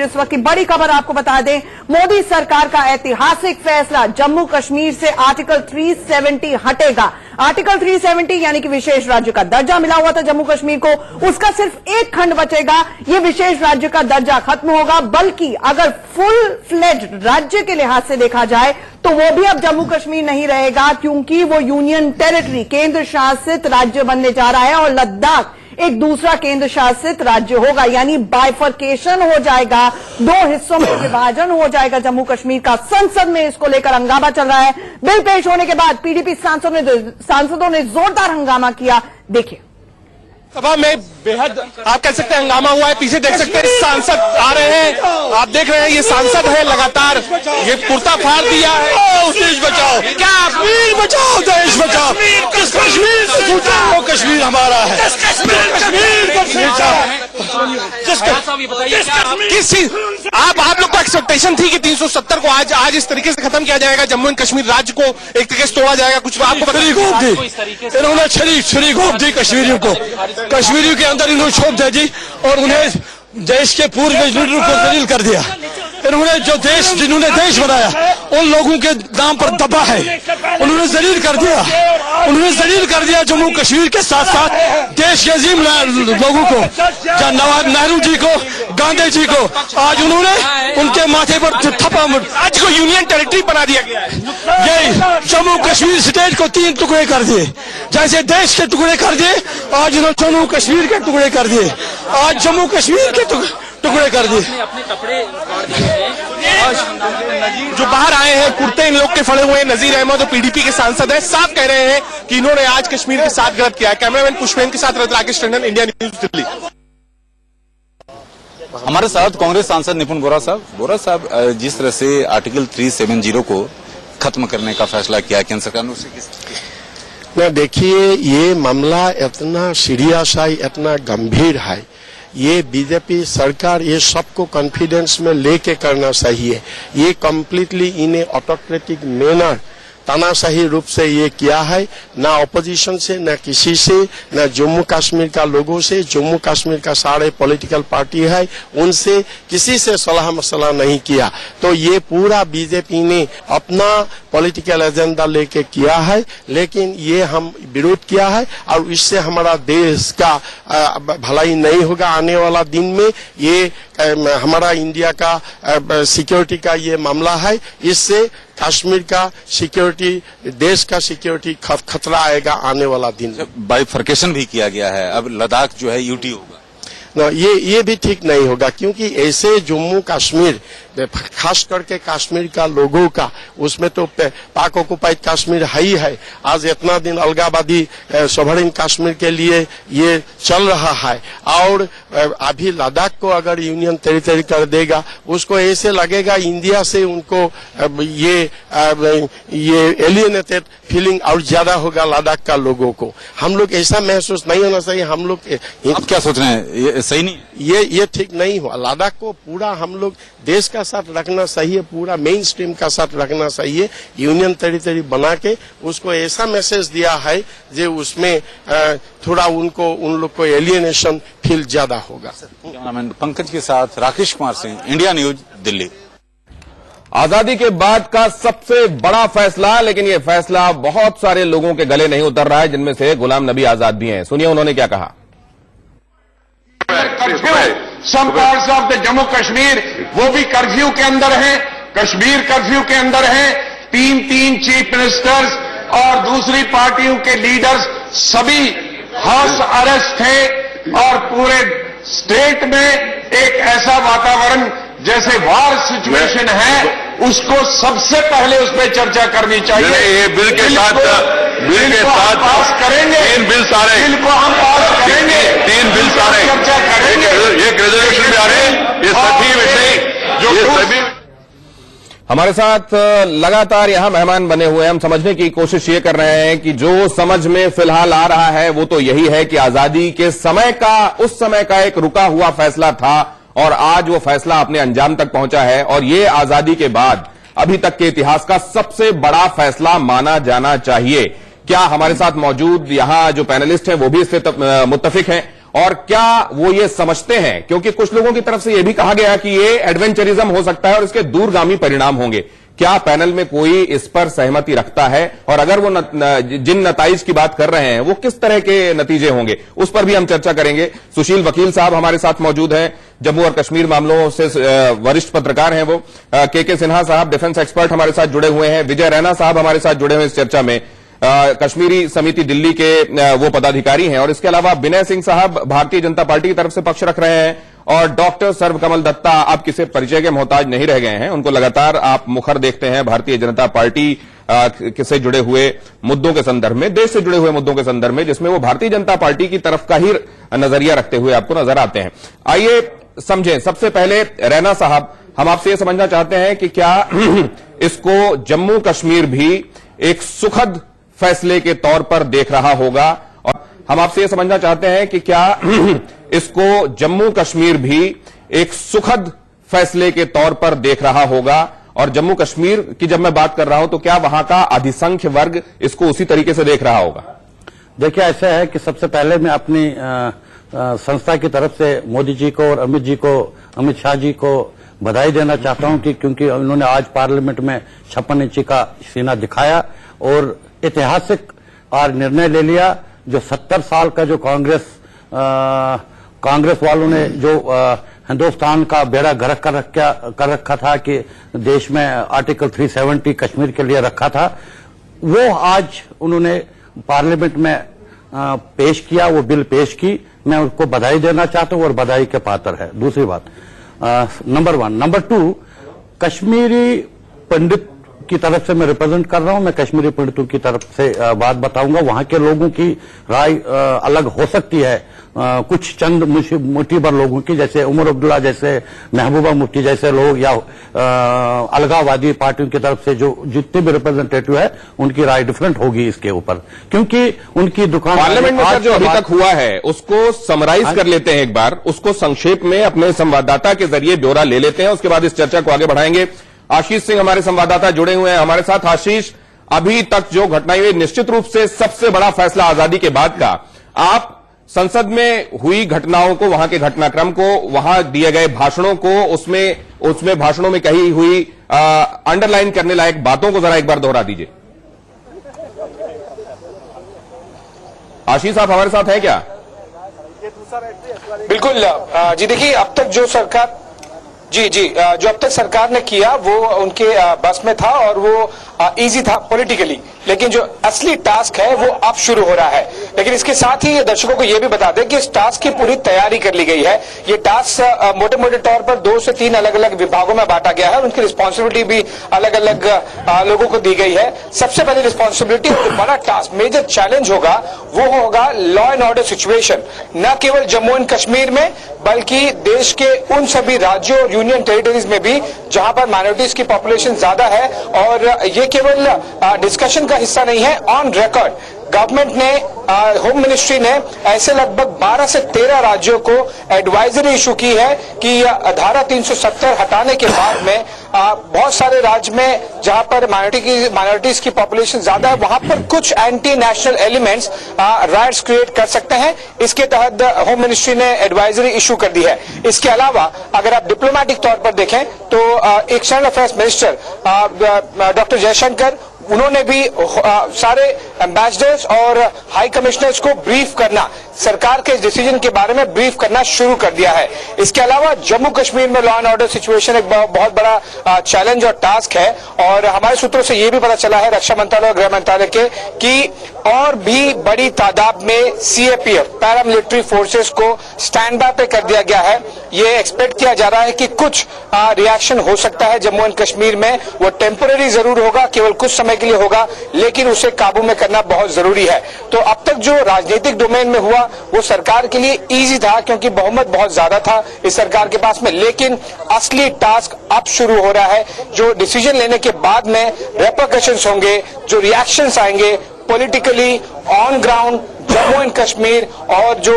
इस वक्त की बड़ी खबर आपको बता दें, मोदी सरकार का ऐतिहासिक फैसला, जम्मू कश्मीर से आर्टिकल 370 हटेगा। आर्टिकल 370 यानी कि विशेष राज्य का दर्जा मिला हुआ था जम्मू कश्मीर को, उसका सिर्फ एक खंड बचेगा। यह विशेष राज्य का दर्जा खत्म होगा, बल्कि अगर फुल फ्लेज्ड राज्य के लिहाज से देखा जाए तो वो भी अब जम्मू कश्मीर नहीं रहेगा, क्योंकि वो यूनियन टेरिटरी, केंद्र शासित राज्य बनने जा रहा है और लद्दाख एक दूसरा केंद्र शासित राज्य होगा। यानी बाइफर्केशन हो जाएगा, दो हिस्सों में विभाजन हो जाएगा जम्मू कश्मीर का। संसद में इसको लेकर हंगामा चल रहा है। बिल पेश होने के बाद पीडीपी सांसदों ने जोरदार हंगामा किया। देखिए, सभा में बेहद आप कह सकते हैं हंगामा हुआ है। पीछे देख सकते हैं सांसद आ रहे हैं, आप देख रहे हैं ये सांसद है, लगातार ये कुर्ता फाड़ दिया है। देश बचाओ, क्या कश्मीर बचाओ, देश बचाओ, कश्मीर से छूटाओ, कश्मीर हमारा है, कश्मीर को किस चीज आप लोग को एक्सपेक्टेशन थी कि 370 को आज इस तरीके से खत्म किया जाएगा, जम्मू एंड कश्मीर राज्य को एक तरीके से तोड़ा जाएगा? कुछ आपको इन्होंने छरी घोप दी कश्मीरियों को, कश्मीरियों के अंदर इन्होंने छोप दे दी और उन्हें देश के पूर्व लीडरों को दलील कर दिया। इन्होंने जो देश, जिन्होंने देश बनाया उन लोगों के नाम पर दबा है, उन्होंने जलील कर दिया, उन्होंने जलील कर दिया जम्मू कश्मीर के साथ साथ देश के अजीम लोगों को, जवाहरलाल नेहरू जी को, गांधी जी को। आज उन्होंने उनके माथे पर थप्पा, आज को यूनियन टेरिटरी बना दिया गया है। यही जम्मू कश्मीर स्टेट को 3 टुकड़े कर दिए, जैसे देश के टुकड़े कर दिए, आज इन्होंने जम्मू कश्मीर के टुकड़े कर दिए, आज जम्मू कश्मीर के टुकड़े कर दिए। अपने कपड़े फाड़ दिए हैं। जो बाहर आए हैं कुर्ते इन लोग के फड़े हुए हैं, नजीर अहमद जो पीडीपी के सांसद हैं, साफ कह रहे हैं कि इन्होंने आज कश्मीर के साथ गलत किया है। कैमरामैन पुष्पेन के साथ राकेश टंडन, इंडिया न्यूज, दिल्ली। हमारे साथ कांग्रेस सांसद निपुण बोरा साहब, जिस तरह से आर्टिकल 370 को खत्म करने का फैसला किया है केंद्र सरकार ने, उससे किस देखिए, ये मामला इतना सीरियस है, इतना गंभीर है, ये बीजेपी सरकार ये सबको कॉन्फिडेंस में लेके करना चाहिए। ये completely in A autocratic manner तानाशाही रूप से ये किया है, ना ऑपोजिशन से, ना किसी से, ना जम्मू कश्मीर का लोगों से। जम्मू कश्मीर का सारे पॉलिटिकल पार्टी है, उनसे किसी से सलाह मसला नहीं किया। तो ये पूरा बीजेपी ने अपना पॉलिटिकल एजेंडा लेके किया है, लेकिन ये हम विरोध किया है और इससे हमारा देश का भलाई नहीं होगा। आने वाला दिन में ये हमारा इंडिया का सिक्योरिटी का ये मामला है, इससे कश्मीर का सिक्योरिटी, देश का सिक्योरिटी खतरा आएगा आने वाला दिन। बाइफर्केशन भी किया गया है, अब लद्दाख जो है यूटी होगा। ये भी ठीक नहीं होगा, क्योंकि ऐसे जम्मू कश्मीर, खास करके कश्मीर का लोगों का, उसमें तो पाक ऑक्युपाइड कश्मीर है ही है। आज इतना दिन अलगावादी सोवरेन कश्मीर के लिए ये चल रहा है, और अभी लद्दाख को अगर यूनियन टेरिटरी कर देगा, उसको ऐसे लगेगा इंडिया से उनको ये एलियनेटेड फीलिंग और ज्यादा होगा लद्दाख का लोगों को। हम लोग ऐसा महसूस नहीं होना चाहिए। हम लोग आप क्या सोच रहे हैं, ये सही नहीं, ये ठीक नहीं हुआ। लद्दाख को पूरा हम लोग देश का साथ रखना चाहिए, पूरा मेन स्ट्रीम का साथ रखना चाहिए। यूनियन टेरिटरी बना के उसको ऐसा मैसेज दिया है जो उसमें थोड़ा उन लोग को एलियनेशन फील ज्यादा होगा। पंकज के साथ राकेश कुमार सिंह, इंडिया न्यूज, दिल्ली। आजादी के बाद का सबसे बड़ा फैसला, लेकिन यह फैसला बहुत सारे लोगों के गले नहीं उतर रहा है, जिनमें से गुलाम नबी आजाद भी हैं। सुनिए उन्होंने क्या कहा। Some parts of the Jammu Kashmir वो भी कर्फ्यू के अंदर हैं, कश्मीर कर्फ्यू के अंदर हैं। 3 चीफ मिनिस्टर्स और दूसरी पार्टियों के लीडर्स सभी हाउस अरेस्ट थे, और पूरे स्टेट में एक ऐसा वातावरण जैसे वार सिचुएशन है, उसको सबसे पहले उस पर चर्चा करनी चाहिए। ये बिल के साथ पास करेंगे, 3 बिल सारे, बिल को हम पास करेंगे, 3 बिल सारे चर्चा करेंगे। एक रेजोल्यूशन में आ रहे हैं, ये सभी विषय जो सभी। हमारे साथ लगातार यहां मेहमान बने हुए हैं। हम समझने की कोशिश ये कर रहे हैं कि जो समझ में फिलहाल आ रहा है वो तो यही है कि आजादी के समय का, उस समय का एक रुका हुआ फैसला था और आज वो फैसला अपने अंजाम तक पहुंचा है, और ये आजादी के बाद अभी तक के इतिहास का सबसे बड़ा फैसला माना जाना चाहिए। क्या हमारे साथ मौजूद यहां जो पैनलिस्ट हैं वो भी इससे मुत्तफिक हैं? और क्या वो ये समझते हैं, क्योंकि कुछ लोगों की तरफ से यह भी कहा गया कि ये एडवेंचरिज्म हो सकता है और इसके दूरगामी परिणाम होंगे। क्या पैनल में कोई इस पर सहमति रखता है, और अगर वो जिन नताइज की बात कर रहे हैं वो किस तरह के नतीजे होंगे, उस पर भी हम चर्चा करेंगे। सुशील वकील साहब हमारे साथ मौजूद हैं, जम्मू और कश्मीर मामलों से वरिष्ठ पत्रकार हैं वो। के सिन्हा साहब डिफेंस एक्सपर्ट हमारे साथ जुड़े हुए हैं। विजय रैना साहब हमारे साथ जुड़े हुए इस चर्चा में, कश्मीरी समिति दिल्ली के वो पदाधिकारी हैं। और इसके अलावा विनय सिंह साहब भारतीय जनता पार्टी की तरफ से पक्ष रख रहे हैं, और डॉक्टर सर्वकमल दत्ता आप किसी परिचय के मोहताज नहीं रह गए हैं, उनको लगातार आप मुखर देखते हैं भारतीय जनता पार्टी से जुड़े हुए मुद्दों के संदर्भ में, देश से जुड़े हुए मुद्दों के संदर्भ में, जिसमें वो भारतीय जनता पार्टी की तरफ का ही नजरिया रखते हुए आपको नजर आते हैं। आइए समझें। सबसे पहले रैना साहब, हम आपसे ये समझना चाहते हैं कि क्या इसको जम्मू कश्मीर भी एक सुखद फैसले के तौर पर देख रहा होगा, और हम आपसे ये समझना चाहते हैं कि क्या इसको जम्मू कश्मीर भी एक सुखद फैसले के तौर पर देख रहा होगा, और जम्मू कश्मीर की जब मैं बात कर रहा हूं तो क्या वहां का अधिसंख्य वर्ग इसको उसी तरीके से देख रहा होगा? देखिए, ऐसा है कि सबसे पहले मैं अपनी संस्था की तरफ से मोदी जी को और अमित शाह जी को बधाई देना चाहता हूं कि क्योंकि उन्होंने आज पार्लियामेंट में 56 इंची का सीना दिखाया और ऐतिहासिक और निर्णय ले लिया। जो 70 साल का जो कांग्रेस वालों ने जो हिंदुस्तान का बेड़ा गर्क कर रखा था कि देश में आर्टिकल 370 कश्मीर के लिए रखा था, वो आज उन्होंने पार्लियामेंट में पेश किया, वो बिल पेश की। मैं उसको बधाई देना चाहता हूं और बधाई के पात्र है। दूसरी बात, नंबर 1। नंबर 2, कश्मीरी पंडित की तरफ से मैं रिप्रेजेंट कर रहा हूं, मैं कश्मीरी पंडितों की तरफ से बात बताऊंगा। वहां के लोगों की राय अलग हो सकती है, कुछ चंद मुट्ठी भर लोगों की, जैसे उमर अब्दुल्ला जैसे, महबूबा मुफ्ती जैसे लोग, या अलगाववादी पार्टियों की तरफ से जो जितने भी रिप्रेजेंटेटिव है उनकी राय डिफरेंट होगी इसके ऊपर, क्योंकि उनकी दुकान पार्लियामेंट में जो अभी तक हुआ है उसको समराइज कर लेते हैं एक बार, उसको संक्षेप में अपने संवाददाता के जरिए ब्यौरा ले लेते हैं, उसके बाद इस चर्चा को आगे बढ़ाएंगे। आशीष सिंह हमारे संवाददाता जुड़े हुए हैं हमारे साथ। आशीष, अभी तक जो घटनाएं हुई, निश्चित रूप से सबसे बड़ा फैसला आजादी के बाद का, आप संसद में हुई घटनाओं को, वहां के घटनाक्रम को, वहां दिए गए भाषणों को, उसमें भाषणों में कही हुई अंडरलाइन करने लायक बातों को जरा एक बार दोहरा दीजिए। आशीष, आप हमारे साथ हैं क्या? बिल्कुल जी। देखिए, अब तक जो सरकार जो अब तक सरकार ने किया वो उनके बस में था और वो इजी था पॉलिटिकली, लेकिन जो असली टास्क है वो अब शुरू हो रहा है। लेकिन इसके साथ ही दर्शकों को ये भी बता दें कि इस टास्क की पूरी तैयारी कर ली गई है। ये टास्क मोटे मोटे तौर पर 2 से 3 अलग अलग विभागों में बांटा गया है और उनकी रिस्पॉन्सिबिलिटी भी अलग अलग लोगों को दी गई है। सबसे पहली रिस्पॉन्सिबिलिटी, बड़ा टास्क, मेजर चैलेंज होगा, वो होगा लॉ एंड ऑर्डर सिचुएशन, न केवल जम्मू एंड कश्मीर में बल्कि देश के उन सभी राज्यों और यूनियन टेरिटरीज में भी जहां पर माइनॉरिटीज की पॉपुलेशन ज्यादा है। और ये केवल डिस्कशन का हिस्सा नहीं है, ऑन रिकॉर्ड गवर्नमेंट ने, होम मिनिस्ट्री ने ऐसे लगभग 12 से 13 राज्यों को एडवाइजरी इशू की है कि धारा 370 हटाने के बाद में बहुत सारे राज्य में जहां पर माइनॉरिटीज की पॉपुलेशन ज्यादा है, वहां पर कुछ anti national elements rights create कर सकते हैं। इसके तहत होम मिनिस्ट्री ने एडवाइजरी इशू कर दी है। इसके अलावा अगर आप डिप्लोमेटिक तौर पर देखें तो external affairs minister doctor Jaishankar, उन्होंने भी सारे एम्बेसडर्स और हाई कमिश्नर्स को ब्रीफ करना, सरकार के इस डिसीजन के बारे में ब्रीफ करना शुरू कर दिया है। इसके अलावा जम्मू कश्मीर में लॉ एंड ऑर्डर सिचुएशन एक बहुत बड़ा चैलेंज और टास्क है, और हमारे सूत्रों से यह भी पता चला है रक्षा मंत्रालय और गृह मंत्रालय के कि और भी बड़ी तादाद में सीएपीएफ, पैरामिलिट्री फोर्सेस को स्टैंड बाय पे कर दिया गया है। ये एक्सपेक्ट किया जा रहा है कि कुछ रिएक्शन हो सकता है जम्मू एंड कश्मीर में, वो टेम्पररी जरूर होगा, केवल कुछ समय के लिए होगा, लेकिन उसे काबू में करना बहुत जरूरी है। तो अब तक जो राजनीतिक डोमेन में हुआ वो सरकार के लिए इजी था क्योंकि बहुमत बहुत ज्यादा था इस सरकार के पास में, लेकिन असली टास्क अब शुरू हो रहा है। जो डिसीजन लेने के बाद में रेपरकशंस होंगे, जो रिएक्शंस आएंगे politically on ground Jammu and Kashmir, और जो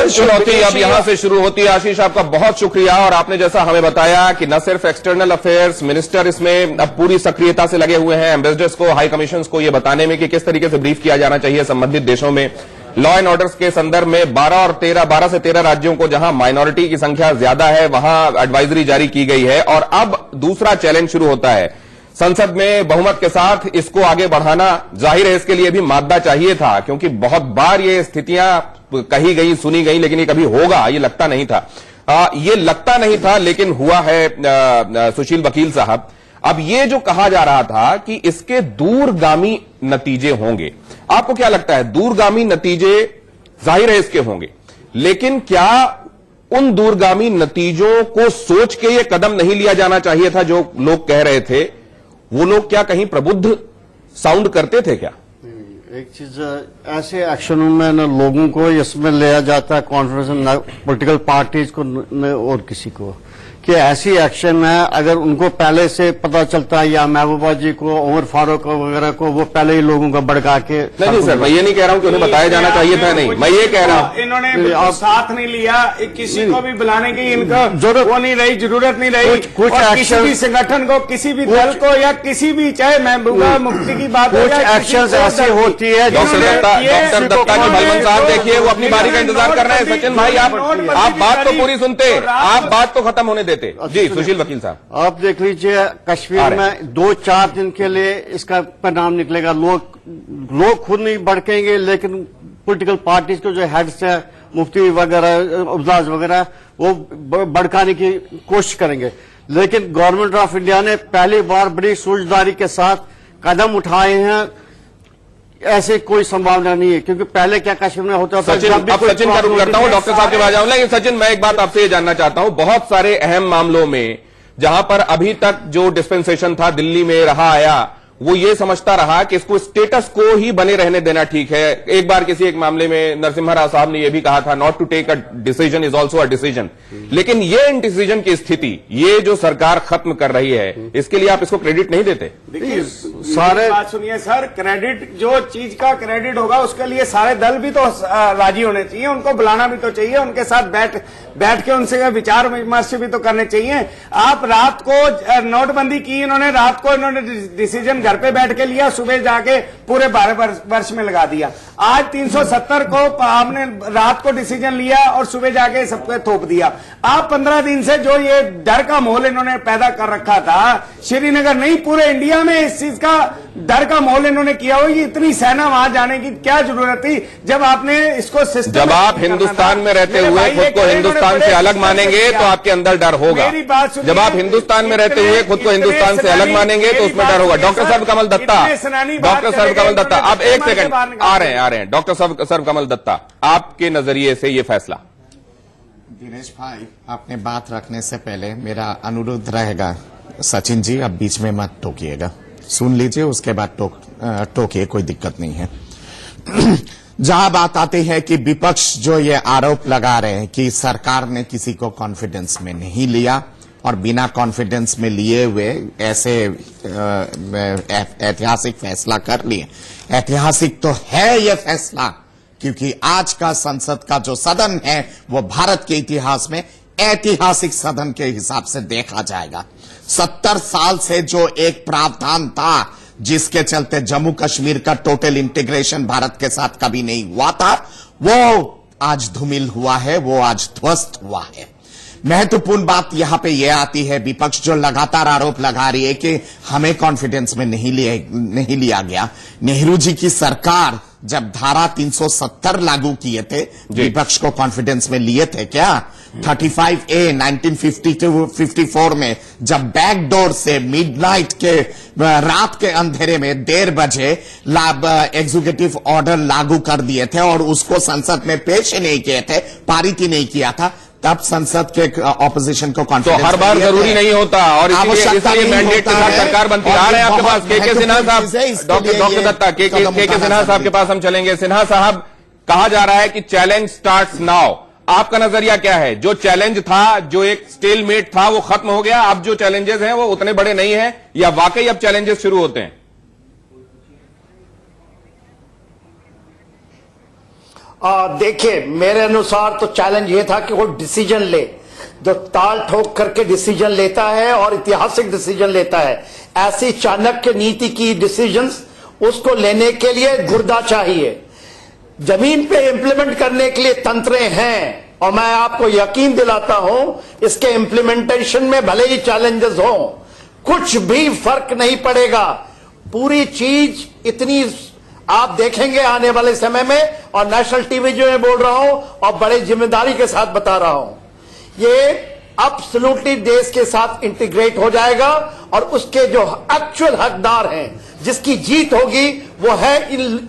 चुनौती अब यहां से शुरू होती है। आशीष, आपका बहुत शुक्रिया। और आपने जैसा हमें बताया कि न सिर्फ एक्सटर्नल अफेयर्स मिनिस्टर इसमें अब पूरी सक्रियता से लगे हुए हैं, एम्बेसडर्स को, हाई कमीशंस को ये बताने में कि किस तरीके से ब्रीफ किया जाना चाहिए संबंधित देशों में, लॉ एंड ऑर्डर के संदर्भ में 12 से 13 राज्यों को जहां माइनॉरिटी की संख्या ज्यादा है वहां एडवाइजरी जारी की गई है। और अब दूसरा चैलेंज शुरू होता है संसद में बहुमत के साथ इसको आगे बढ़ाना। जाहिर है इसके लिए भी मादा चाहिए था, क्योंकि बहुत बार ये स्थितियां कही गई, सुनी गई, लेकिन ये कभी होगा ये लगता नहीं था। ये लगता नहीं था, लेकिन हुआ है। सुशील वकील साहब, अब ये जो कहा जा रहा था कि इसके दूरगामी नतीजे होंगे, आपको क्या लगता है? दूरगामी नतीजे जाहिर है इसके होंगे, लेकिन क्या उन दूरगामी नतीजों को सोच के ये कदम नहीं लिया जाना चाहिए था? जो लोग कह रहे थे वो लोग क्या कहीं प्रबुद्ध साउंड करते थे क्या? एक चीज, ऐसे एक्शनों में न लोगों को इसमें लिया जाता है कॉन्फ्रेंस, न पॉलिटिकल पार्टीज को न और किसी को, कि ऐसी एक्शन है अगर उनको पहले से पता चलता है, या महबूबा जी को, उमर फारूक वगैरह को, वो पहले ही लोगों को भड़का के। नहीं सर, मैं ये नहीं कह रहा हूं कि उन्हें बताया जाना चाहिए था, नहीं, मैं ये कह रहा हूं इन्होंने साथ नहीं लिया, किसी को भी बुलाने की इनका वो नहीं रही, जरूरत नहीं रही। कुछ किसी भी संगठन को, किसी भी दल को, या किसी भी, चाहे महबूबा मुफ्ती की बात हो, एक्शन ऐसी होती है। डॉक्टर दत्ता जी भलवन साहब देखिए वो अपनी बारी का इंतजार कर रहे हैं। सचिन भाई, आप बात तो पूरी सुनते, आप बात तो खत्म होने देते। जी सुशील वकील साहब, आप देख लीजिए कश्मीर में 2-4 दिन के लिए इसका परिणाम निकलेगा। लोग खुद नहीं भड़केंगे, लेकिन पॉलिटिकल पार्टीज को जो हेड्स है, मुफ्ती वगैरह, अब्जाज वगैरह, वो भड़काने की कोशिश करेंगे। लेकिन गवर्नमेंट ऑफ इंडिया ने पहली बार बड़ी सूझदारी के साथ कदम उठाए हैं। ऐसे कोई संभावना नहीं है, क्योंकि पहले क्या कश्मीर में होता था। सचिन का रूल करता हूं, डॉक्टर साहब के पास जाऊंगा, लेकिन सचिन मैं एक बात आपसे ये जानना चाहता हूं, बहुत सारे अहम मामलों में जहां पर अभी तक जो डिस्पेंसेशन था दिल्ली में रहा आया, वो ये समझता रहा कि इसको स्टेटस को ही बने रहने देना ठीक है। एक बार किसी एक मामले में नरसिम्हा राव साहब ने यह भी कहा था, not to take a decision is also a decision. लेकिन ये इंडिसीजन की स्थिति, ये जो सरकार खत्म कर रही है, इसके लिए आप इसको क्रेडिट नहीं देते? देखिए, सारे बात सुनिए सर, क्रेडिट, जो चीज का क्रेडिट होगा उसके लिए सारे दल भी तो राजी होने चाहिए, उनको बुलाना भी तो चाहिए, उनके साथ बैठ के उनसे विचार विमर्श भी तो करने चाहिए। आप रात को नोटबंदी की, इन्होंने रात को इन्होंने डिसीजन घर पे बैठ के लिया, सुबह जाके पूरे 12 वर्ष में लगा दिया। आज 370 को आपने रात को डिसीजन लिया और सुबह जाके सबको थोप दिया। आप 15 दिन से जो ये डर का माहौल इन्होंने पैदा कर रखा था, श्रीनगर नहीं पूरे इंडिया में इस चीज का डर का माहौल इन्होंने किया हो, ये इतनी सेना वहां जाने की क्या जरूरत थी जब आपने इसको सिस्टम। जब आप हिंदुस्तान में रहते हुए खुद को हिंदुस्तान से अलग मानेंगे तो आपके अंदर डर होगा। जब आप हिंदुस्तान में रहते हुए खुद को हिंदुस्तान से अलग मानेंगे तो उसमें डर होगा। डॉक्टर सर्वकमल दत्ता, अब एक सेकंड, आ रहे हैं डॉक्टर सर्वकमल दत्ता, आपके नजरिए से ये फैसला। दिनेश भाई, आपने बात रखने से पहले मेरा अनुरोध रहेगा, सचिन जी अब बीच में मत टोकिएगा, सुन लीजिए, उसके बाद टोकिए, कोई दिक्कत नहीं है। जहां बात आती है कि विपक्ष जो ये आरोप लगा रहे हैं कि सरकार ने किसी को कॉन्फिडेंस में नहीं लिया और बिना कॉन्फिडेंस में लिए हुए ऐसे ऐतिहासिक फैसला कर लिए। ऐतिहासिक तो है ये फैसला, क्योंकि आज का संसद का जो सदन है वो भारत के इतिहास में ऐतिहासिक सदन के हिसाब से देखा जाएगा। 70 साल से जो एक प्रावधान था जिसके चलते जम्मू कश्मीर का टोटल इंटीग्रेशन भारत के साथ कभी नहीं हुआ था, वो आज धूमिल हुआ है, वो आज ध्वस्त हुआ है। महत्वपूर्ण बात यहां पे यह आती है, विपक्ष जो लगातार आरोप लगा रही है कि हमें कॉन्फिडेंस में नहीं लिया गया। नेहरू जी की सरकार जब धारा 370 लागू किए थे, विपक्ष को कॉन्फिडेंस में लिए थे क्या? 35A 1954 में जब बैकडोर से मिडनाइट के रात के अंधेरे में 1:30 बजे एग्जीक्यूटिव ऑर्डर लागू कर दिए थे और उसको संसद में पेश ही नहीं किए थे, पारित ही नहीं किया था, तब संसद के ऑपोजिशन को कॉन्फिडेंस तो हर बार जरूरी नहीं होता और इसलिए मैंडेट के साथ सरकार बनती है। आ रहे हैं आपके पास के सिन्हा साहब, डॉक्टर दत्ता, के सिन्हा साहब के पास हम चलेंगे। सिन्हा साहब, कहा जा रहा है कि चैलेंज स्टार्ट्स नाउ, आपका नजरिया क्या है? जो चैलेंज था, जो एक स्टेलमेट था, वो खत्म हो गया, अब जो चैलेंजेस हैं वो उतने बड़े नहीं हैं, या वाकई अब चैलेंजेस शुरू होते हैं? देखिए, मेरे अनुसार तो चैलेंज ये था कि वो डिसीजन ले, जो ताल ठोक करके डिसीजन लेता है और ऐतिहासिक डिसीजन लेता है, ऐसी चाणक्य नीति की डिसीजंस उसको लेने के लिए गुर्दा चाहिए। जमीन पे इंप्लीमेंट करने के लिए तंत्र हैं, और मैं आपको यकीन दिलाता हूं इसके इंप्लीमेंटेशन में भले ही चैलेंजेस हो, कुछ भी फर्क नहीं पड़ेगा। पूरी चीज इतनी आप देखेंगे आने वाले समय में, और नेशनल टीवी जो मैं बोल रहा हूं और बड़े जिम्मेदारी के साथ बता रहा हूं, ये एब्सोल्युटली देश के साथ इंटीग्रेट हो जाएगा, और उसके जो एक्चुअल हकदार हैं, जिसकी जीत होगी, वो है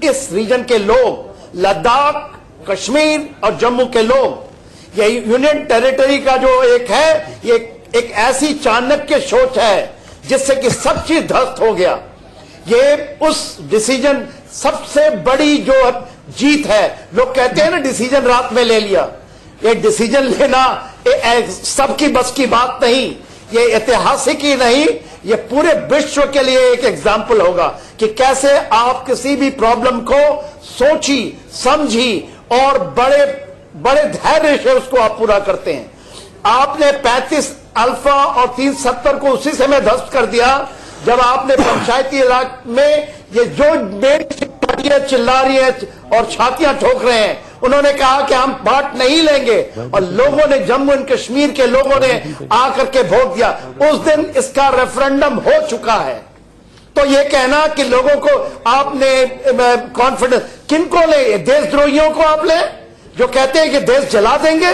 इस रीजन के लोग, लद्दाख, कश्मीर और जम्मू के लोग। ये यूनियन टेरिटरी का जो एक है, ये एक ऐसी चाणक्य सोच है जिससे कि सब चीज ध्वस्त हो गया। ये उस डिसीजन सबसे बड़ी जो जीत है, लोग कहते हैं ना डिसीजन रात में ले लिया, ये डिसीजन लेना सबकी बस की बात नहीं, ये ऐतिहासिक ही नहीं, ये पूरे विश्व के लिए एक एग्जाम्पल होगा कि कैसे आप किसी भी प्रॉब्लम को सोची समझी और बड़े बड़े धैर्य से उसको आप पूरा करते हैं। आपने 35 अल्फा और 370 को उसी समय ध्वस्त कर दिया जब आपने पंचायती राज में ये जो बेटियां चिल्ला रही है और छातियां ठोक रहे हैं, उन्होंने कहा कि हम बांट नहीं लेंगे, और लोगों ने, जम्मू एंड कश्मीर के लोगों ने आकर के वोट दिया। उस दिन इसका रेफरेंडम हो चुका है। तो ये कहना कि लोगों को आपने कॉन्फिडेंस, किनको ले, देशद्रोहियों को आप ले जो कहते हैं कि देश जला देंगे,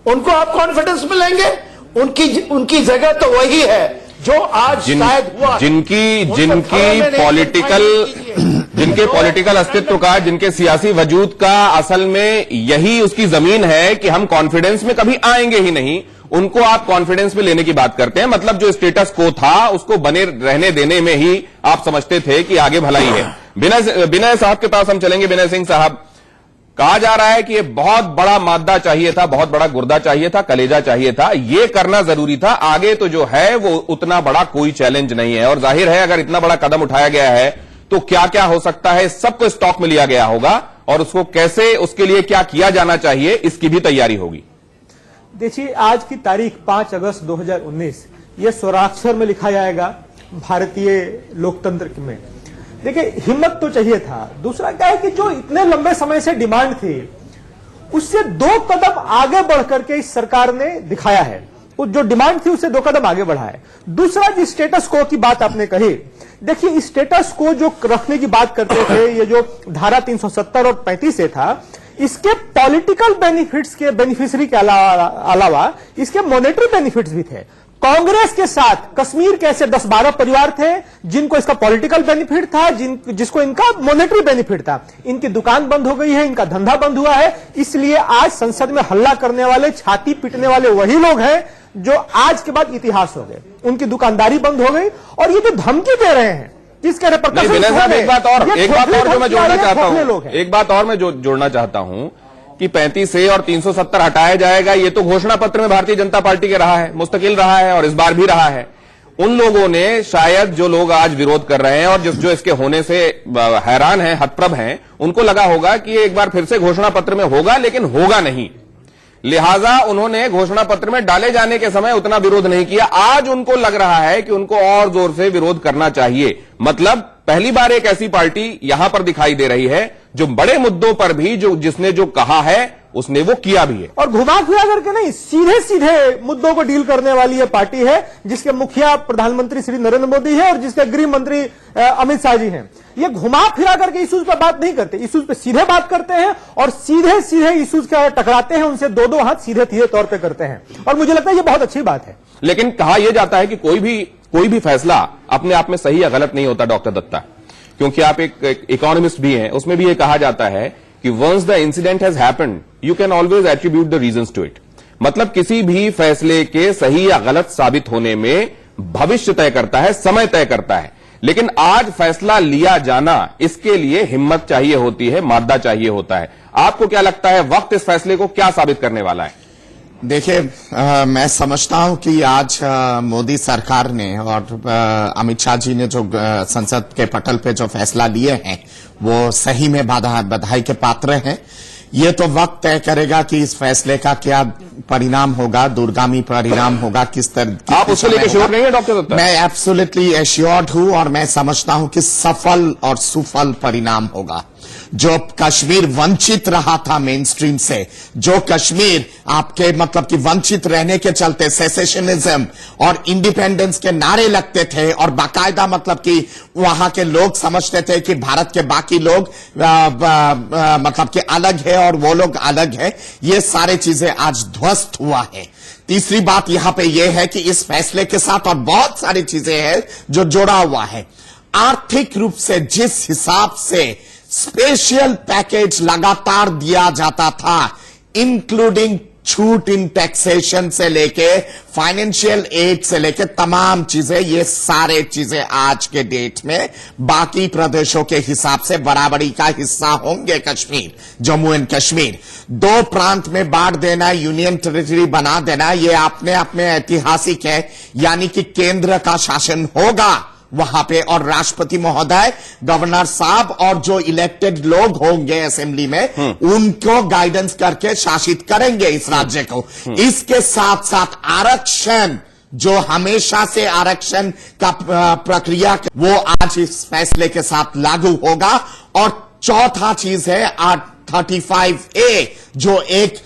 उनको आप कॉन्फिडेंस में लेंगे? उनकी जगह तो वही है जो आज शायद हुआ, जिनके पॉलिटिकल अस्तित्व का, जिनके सियासी वजूद का असल में यही उसकी जमीन है कि हम कॉन्फिडेंस में कभी आएंगे ही नहीं, उनको आप कॉन्फिडेंस में लेने की बात करते हैं। मतलब जो स्टेटस को था उसको बने रहने देने में ही आप समझते थे कि आगे भलाई है। विनय साहब के पास हम चलेंगे। विनय सिंह साहब, कहा जा रहा है कि ये बहुत बड़ा मादा चाहिए था, बहुत बड़ा गुर्दा चाहिए था, कलेजा चाहिए था, ये करना जरूरी था, आगे तो जो है वो उतना बड़ा कोई चैलेंज नहीं है। और जाहिर है अगर इतना बड़ा कदम उठाया गया है तो क्या क्या हो सकता है, सबको स्टॉक में लिया गया होगा, और उसको कैसे, उसके लिए क्या किया जाना चाहिए, इसकी भी तैयारी होगी। देखिए, आज की तारीख 5 अगस्त 2019, यह स्वराक्षर में लिखा जाएगा भारतीय लोकतंत्र में। देखिए, हिम्मत तो चाहिए था। दूसरा क्या है कि जो इतने लंबे समय से डिमांड थी, उससे 2 कदम आगे बढ़ करके इस सरकार ने दिखाया है। जो डिमांड थी उससे 2 कदम आगे बढ़ा है। दूसरा, जिस स्टेटस को की बात आपने कही, देखिए इस स्टेटस को जो रखने की बात करते थे, ये जो धारा 370 और 35 से था, इसके पॉलिटिकल बेनिफिट्स के बेनिफिशियरी के अलावा इसके मॉनेटरी बेनिफिट्स भी थे। कांग्रेस के साथ कश्मीर के ऐसे 10-12 परिवार थे जिनको इसका पॉलिटिकल बेनिफिट था, जिसको इनका मॉनेटरी बेनिफिट था। इनकी दुकान बंद हो गई है, इनका धंधा बंद हुआ है, इसलिए आज संसद में हल्ला करने वाले, छाती पीटने वाले वही लोग हैं जो आज के बाद इतिहास हो गए। उनकी दुकानदारी बंद हो गई, और ये जो धमकी दे रहे हैं जिसके रिपोर्टर, विनय साहब, एक बात और जो मैं जोड़ना चाहता हूं, एक बात और मैं जोड़ना चाहता हूं कि 35A और 370 हटाया जाएगा, ये तो घोषणा पत्र में भारतीय जनता पार्टी के रहा है, मुस्तकिल रहा है, और इस बार भी रहा है। उन लोगों ने शायद, जो लोग आज विरोध कर रहे हैं और जो इसके होने से हैरान हैं, हतप्रभ हैं, उनको लगा होगा कि ये एक बार फिर से घोषणा पत्र में होगा, लेकिन होगा नहीं, लिहाजा उन्होंने घोषणा पत्र में डाले जाने के समय उतना विरोध नहीं किया। आज उनको लग रहा है कि उनको और जोर से विरोध करना चाहिए। मतलब पहली बार एक ऐसी पार्टी यहां पर दिखाई दे रही है जो बड़े मुद्दों पर भी जिसने जो कहा है उसने वो किया भी है, और घुमा फिरा करके नहीं, सीधे सीधे मुद्दों को डील करने वाली यह पार्टी है, जिसके मुखिया प्रधानमंत्री श्री नरेंद्र मोदी है और जिसके गृह मंत्री अमित शाह जी हैं। ये घुमा फिरा करके इश्यूज पर बात नहीं करते, इश्यूज पे सीधे बात करते हैं, और सीधे सीधे इश्यूज का टकराते हैं, उनसे 2-2 हाथ सीधे सीधे तौर पर करते हैं, और मुझे लगता है ये बहुत अच्छी बात है। लेकिन कहा यह जाता है कि कोई भी फैसला अपने आप में सही या गलत नहीं होता, डॉक्टर दत्ता, क्योंकि आप एक इकोनॉमिस्ट भी हैं, उसमें भी यह कहा जाता है कि once the incident has happened you can always attribute the reasons to it. मतलब किसी भी फैसले के सही या गलत साबित होने में भविष्य तय करता है, समय तय करता है, लेकिन आज फैसला लिया जाना, इसके लिए हिम्मत चाहिए होती है, मादा चाहिए होता है। आपको क्या लगता है, वक्त इस फैसले को क्या साबित करने वाला है? देखिए, मैं समझता हूं कि आज मोदी सरकार ने और अमित शाह जी ने जो संसद के पटल पे जो फैसला लिए हैं वो सही में बधाई के पात्र हैं। ये तो वक्त तय करेगा कि इस फैसले का क्या परिणाम होगा, दूरगामी परिणाम होगा, किस तरह। आप उसको लेकर श्योर नहीं है डॉक्टर दत्ता? मैं एब्सोल्युटली एश्योर्ड हूं, और मैं समझता हूं कि सफल और सुफल परिणाम होगा। जो कश्मीर वंचित रहा था मेन स्ट्रीम से, जो कश्मीर आपके मतलब कि वंचित रहने के चलते सेसेशनिज्म और इंडिपेंडेंस के नारे लगते थे और बाकायदा मतलब कि वहां के लोग समझते थे कि भारत के बाकी लोग मतलब कि अलग है और वो लोग अलग है, ये सारे चीजें आज ध्वस्त हुआ है। तीसरी बात यहां पे यह है कि इस फैसले के साथ और बहुत सारी चीजें हैं जो जोड़ा हुआ है। आर्थिक रूप से जिस हिसाब से स्पेशल पैकेज लगातार दिया जाता था, इंक्लूडिंग छूट इन टैक्सेशन से लेके फाइनेंशियल एड से लेके तमाम चीजें, ये सारे चीजें आज के डेट में बाकी प्रदेशों के हिसाब से बराबरी का हिस्सा होंगे। कश्मीर, जम्मू एंड कश्मीर, दो प्रांत में बांट देना, यूनियन टेरिटरी बना देना, ये अपने आप में ऐतिहासिक है। यानी कि केंद्र का शासन होगा वहां पे और राष्ट्रपति महोदय, गवर्नर साहब और जो इलेक्टेड लोग होंगे असेंबली में उनको गाइडेंस करके शासित करेंगे इस राज्य को। इसके साथ साथ आरक्षण, जो हमेशा से आरक्षण का प्रक्रिया वो आज इस फैसले के साथ लागू होगा। और चौथा चीज है 35A, जो एक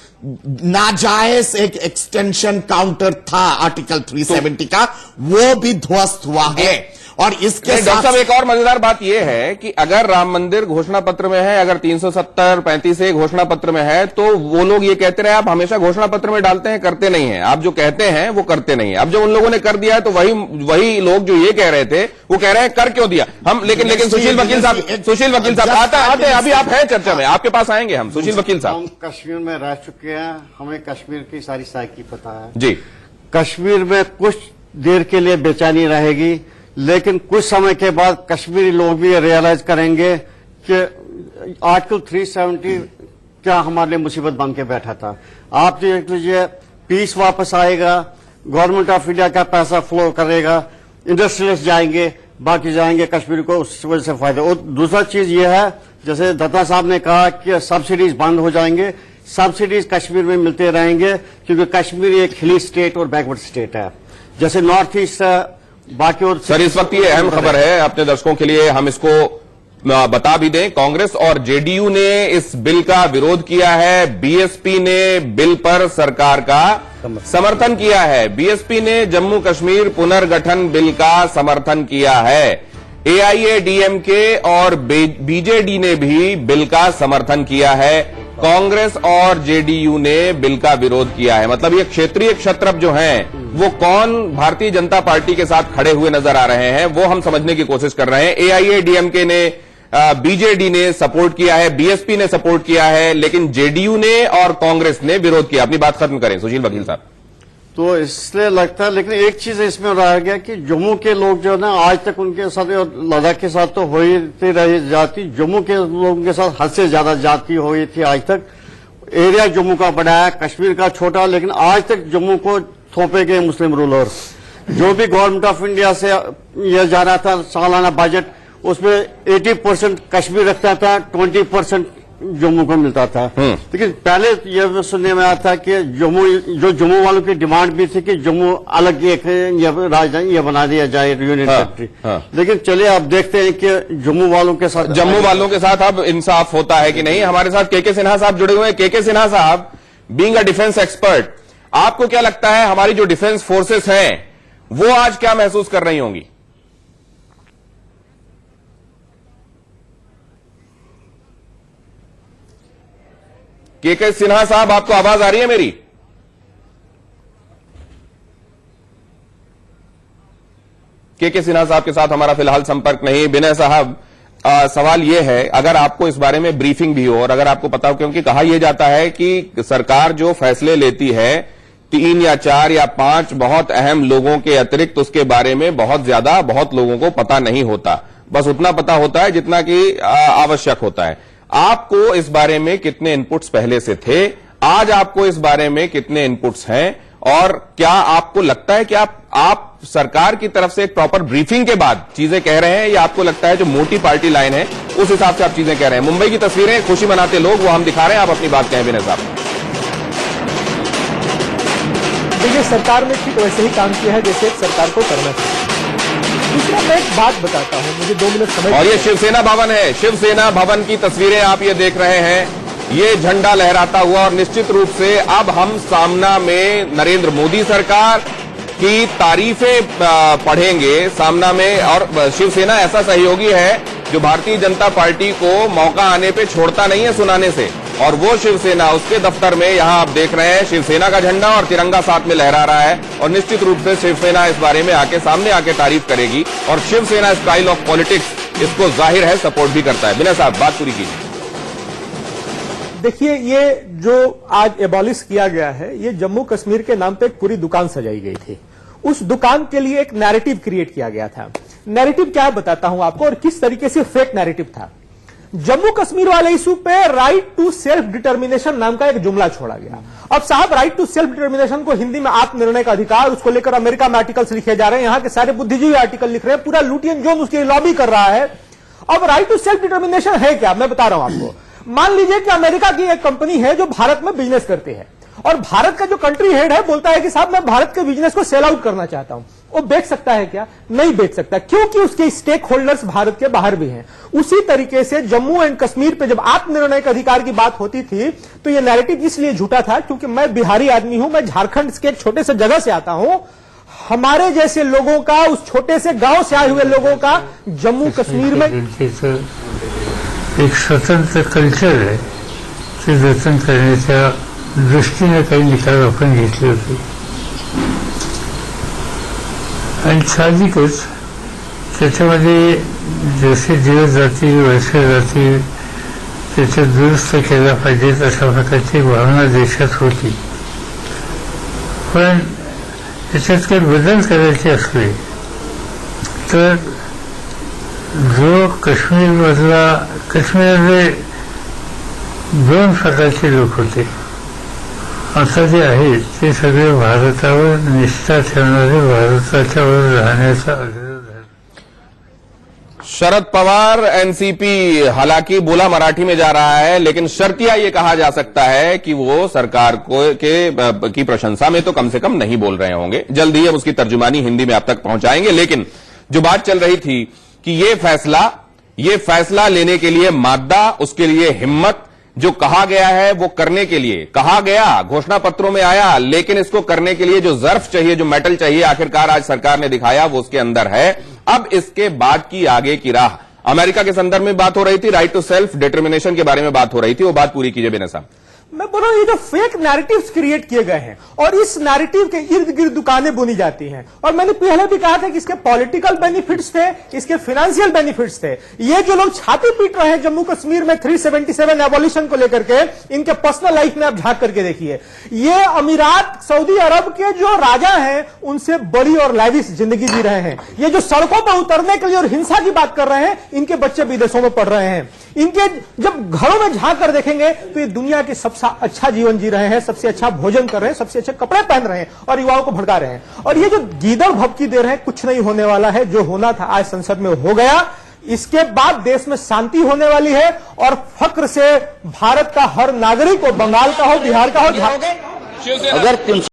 नाजायज एक एक्सटेंशन काउंटर था आर्टिकल 370 का, वो भी ध्वस्त हुआ है। और इसके डॉक्टर साहब एक और मजेदार बात यह है कि अगर राम मंदिर घोषणा पत्र में है, अगर 370 35A घोषणा पत्र में है, तो वो लोग ये कहते रहे आप हमेशा घोषणा पत्र में डालते हैं, करते नहीं है। आप जो कहते हैं वो करते नहीं है। अब जो उन लोगों ने कर दिया है तो वही लोग जो ये कह रहे थे वो कह रहे हैं कर क्यों दिया हम। लेकिन सुशील वकील साहब आते हैं, अभी आप हैं चर्चा में, आपके पास आएंगे हम। सुशील वकील साहब, हम कश्मीर में रह चुके हैं, हमें कश्मीर की सारी साइकी पता है जी। कश्मीर में कुछ देर के लिए बेचैनी रहेगी, लेकिन कुछ समय के बाद कश्मीरी लोग भी रियलाइज करेंगे कि आर्टिकल 370 क्या हमारे लिए मुसीबत बन के बैठा था। आप देख लीजिए, पीस वापस आएगा, गवर्नमेंट ऑफ इंडिया का पैसा फ्लो करेगा, इंडस्ट्रियलिस्ट जाएंगे, बाकी जाएंगे, कश्मीर को उस वजह से फायदा। और दूसरा चीज यह है, जैसे दत्ता साहब ने कहा कि सब्सिडीज बंद हो जाएंगे, सब्सिडीज कश्मीर में मिलते रहेंगे क्योंकि कश्मीर एक हिली स्टेट और बैकवर्ड स्टेट है, जैसे नॉर्थ ईस्ट बाकी। और सर, इस वक्त ये अहम खबर है अपने दर्शकों के लिए, हम इसको बता भी दें। कांग्रेस और जेडीयू ने इस बिल का विरोध किया है, बीएसपी ने बिल पर सरकार का समर्थन किया है। बीएसपी ने जम्मू कश्मीर पुनर्गठन बिल का समर्थन किया है। एआईएडीएमके और बीजेडी ने भी बिल का समर्थन किया है। कांग्रेस और जेडीयू ने बिल का विरोध किया है। मतलब ये क्षेत्रीय क्षत्रप जो हैं वो कौन भारतीय जनता पार्टी के साथ खड़े हुए नजर आ रहे हैं, वो हम समझने की कोशिश कर रहे हैं। एआईएडीएमके ने, बीजेडी ने सपोर्ट किया है, बीएसपी ने सपोर्ट किया है, लेकिन जेडीयू ने और कांग्रेस ने विरोध किया। अपनी बात खत्म करें सुशील वकील साहब। तो इसलिए लगता है, लेकिन एक चीज इसमें रह गया कि जम्मू के लोग जो है ना, आज तक उनके साथ और लद्दाख के साथ तो हो ही रही जाती, जम्मू के लोगों के साथ हद से ज्यादा जाती हो रही थी आज तक। एरिया जम्मू का बड़ा है, कश्मीर का छोटा, लेकिन आज तक जम्मू को थोपे गए मुस्लिम रूलर्स। जो भी गवर्नमेंट ऑफ इंडिया से यह जा रहा था सालाना बजट, उसमें 80% कश्मीर रखता था, 20% जम्मू को मिलता था। लेकिन पहले यह सुनने में आया था कि जम्मू वालों की डिमांड भी थी कि जम्मू अलग एक राजधानी यह बना दिया जाए, यूनियन टेरिटरी। लेकिन चलिए अब देखते हैं कि जम्मू वालों के साथ अब इंसाफ होता है कि नहीं। हमारे साथ केके सिन्हा साहब जुड़े हुए हैं। केके सिन्हा साहब, बीइंग अ डिफेंस एक्सपर्ट, आपको क्या लगता है हमारी जो डिफेंस फोर्सेस हैं वो आज क्या महसूस कर रही होंगी? केके सिन्हा साहब, आपको आवाज आ रही है मेरी? केके सिन्हा साहब के साथ हमारा फिलहाल संपर्क नहीं। विनय साहब, सवाल यह है, अगर आपको इस बारे में ब्रीफिंग भी हो और अगर आपको पता हो, क्योंकि कहा यह जाता है कि सरकार जो फैसले लेती है 3 या 4 या 5 बहुत अहम लोगों के अतिरिक्त उसके बारे में बहुत लोगों को पता नहीं होता, बस उतना पता होता है जितना कि आवश्यक होता है। आपको इस बारे में कितने इनपुट्स पहले से थे? आज आपको इस बारे में कितने इनपुट्स हैं? और क्या आपको लगता है कि आप सरकार की तरफ से एक प्रॉपर ब्रीफिंग के बाद चीजें कह रहे हैं, या आपको लगता है जो मोटी पार्टी लाइन है उस हिसाब से आप चीजें कह रहे हैं? मुंबई की तस्वीरें, खुशी मनाते लोग, वो हम दिखा रहे हैं, आप अपनी बात कहें विनय साहब। देखिए, सरकार ने ठीक वैसे ही काम किया है जैसे सरकार को करना चाहिए। दूसरा मैं एक बात बताता हूं, मुझे 2 मिनट समय। और ये शिवसेना भवन है, शिवसेना भवन की तस्वीरें आप ये देख रहे हैं, ये झंडा लहराता हुआ। और निश्चित रूप से अब हम सामना में नरेंद्र मोदी सरकार की तारीफें पढ़ेंगे सामना में। और शिवसेना ऐसा सहयोगी है जो भारतीय जनता पार्टी को मौका आने पे छोड़ता नहीं है सुनाने से। और वो शिवसेना, उसके दफ्तर में यहां आप देख रहे हैं शिवसेना का झंडा और तिरंगा साथ में लहरा रहा है। और निश्चित रूप से शिवसेना इस बारे में सामने आके तारीफ करेगी। और शिवसेना स्टाइल ऑफ पॉलिटिक्स इसको जाहिर है सपोर्ट भी करता है। बिना साहब बात पूरी कीजिए। देखिए, ये जो आज एबॉलिश किया गया है, ये जम्मू कश्मीर के नाम पे एक पूरी दुकान सजाई गई थी। उस दुकान के लिए एक नैरेटिव क्रिएट किया गया था। नैरेटिव क्या है बताता हूं आपको, और किस तरीके से फेक नैरेटिव था। जम्मू कश्मीर वाले इशू पे राइट टू सेल्फ डिटर्मिनेशन नाम का एक जुमला छोड़ा गया। अब साहब, राइट टू सेल्फ डिटर्मिनेशन को हिंदी में आत्मनिर्णय का अधिकार, उसको लेकर अमेरिका में आर्टिकल्स लिखे जा रहे हैं, यहां के सारे बुद्धिजीवी आर्टिकल लिख रहे हैं, पूरा लुटियन जोन उसके लॉबी कर रहा है। अब राइट टू सेल्फ डिटर्मिनेशन है क्या, मैं बता रहा हूं आपको। मान लीजिए कि अमेरिका की एक कंपनी है जो भारत में बिजनेस करती है, और भारत का जो कंट्री हेड है बोलता है कि साहब मैं भारत के बिजनेस को सेल आउट करना चाहता हूं। वो बेच सकता है क्या? नहीं बेच सकता, क्योंकि उसके स्टेक होल्डर्स भारत के बाहर भी हैं। उसी तरीके से जम्मू एंड कश्मीर पे जब आत्मनिर्णय के अधिकार की बात होती थी तो यह नैरेटिव इसलिए झूठा था क्योंकि मैं बिहारी आदमी हूं, मैं झारखंड के एक छोटे से जगह से आता हूं। हमारे जैसे लोगों का, उस छोटे से गांव से आए हुए लोगों का जम्मू कश्मीर में एक स्वतंत्र कल्चर आहे ते जतन करण्याच्या दृष्टीने काही निकाल आपण घेतले होते आणि साहजिकच त्याच्यामध्ये जसे दिवस जातील वर्ष जातील त्याचे दुरुस्त केला पाहिजेत अशा प्रकारची भावना देशात होती. पण त्याच्यात काही बदल करायचे असले तर जो काश्मीरमधला काश्मीरमध्ये 2 प्रकारचे लोक होते, आता जे आहेत ते सगळे भारतावर निष्ठा ठेवणारे, भारताच्या वर राहण्याचा आग्रह. शरद पवार एनसीपी हालांकि बोला मराठी में जा रहा है, लेकिन शर्तिया ये कहा जा सकता है कि वो सरकार की प्रशंसा में तो कम से कम नहीं बोल रहे होंगे. जल्द ही हम उसकी तर्जुमानी हिंदी में आप तक पहुंचाएंगे. लेकिन जो बात चल रही थी कि ये फैसला लेने के लिए माद्दा, उसके लिए हिम्मत, जो कहा गया है वो करने के लिए कहा गया, घोषणा पत्रों में आया, लेकिन इसको करने के लिए जो ज़र्फ चाहिए, जो मेटल चाहिए, आखिरकार आज सरकार ने दिखाया वो उसके अंदर है. अब इसके बाद की आगे की राह, अमेरिका के संदर्भ में बात हो रही थी, राइट टू सेल्फ डिटर्मिनेशन के बारे में बात हो रही थी, वो बात पूरी कीजिए बिना साहब. मैं बोल रहा हूं, ये जो फेक नैरेटिव्स क्रिएट किए गए हैं और इस नैरेटिव के इर्द गिर्द दुकानें बुनी जाती हैं. और मैंने पहले भी कहा था कि इसके पॉलिटिकल बेनिफिट्स थे, इसके फाइनेंशियल बेनिफिट्स थे. ये जो लोग छाती पीट रहे हैं जम्मू कश्मीर में 377 एबॉलिशन को लेकर के, इनके पर्सनल लाइफ में आप झांक करके देखिए. ये अमीरात, सऊदी अरब के जो राजा हैं उनसे बड़ी और लाविश जिंदगी जी रहे हैं. ये जो सड़कों पर उतरने के लिए और हिंसा की बात कर रहे हैं, इनके बच्चे विदेशों में पढ़ रहे हैं. इनके जब घरों में झांक कर देखेंगे तो ये दुनिया के सबसे अच्छा जीवन जी रहे हैं, सबसे अच्छा भोजन कर रहे हैं, सबसे अच्छे कपड़े पहन रहे हैं और युवाओं को भड़का रहे हैं. और ये जो गीदड़ भभकी दे रहे हैं, कुछ नहीं होने वाला है. जो होना था आज संसद में हो गया. इसके बाद देश में शांति होने वाली है और फक्र से भारत का हर नागरिक हो, बंगाल का हो, बिहार का हो, अगर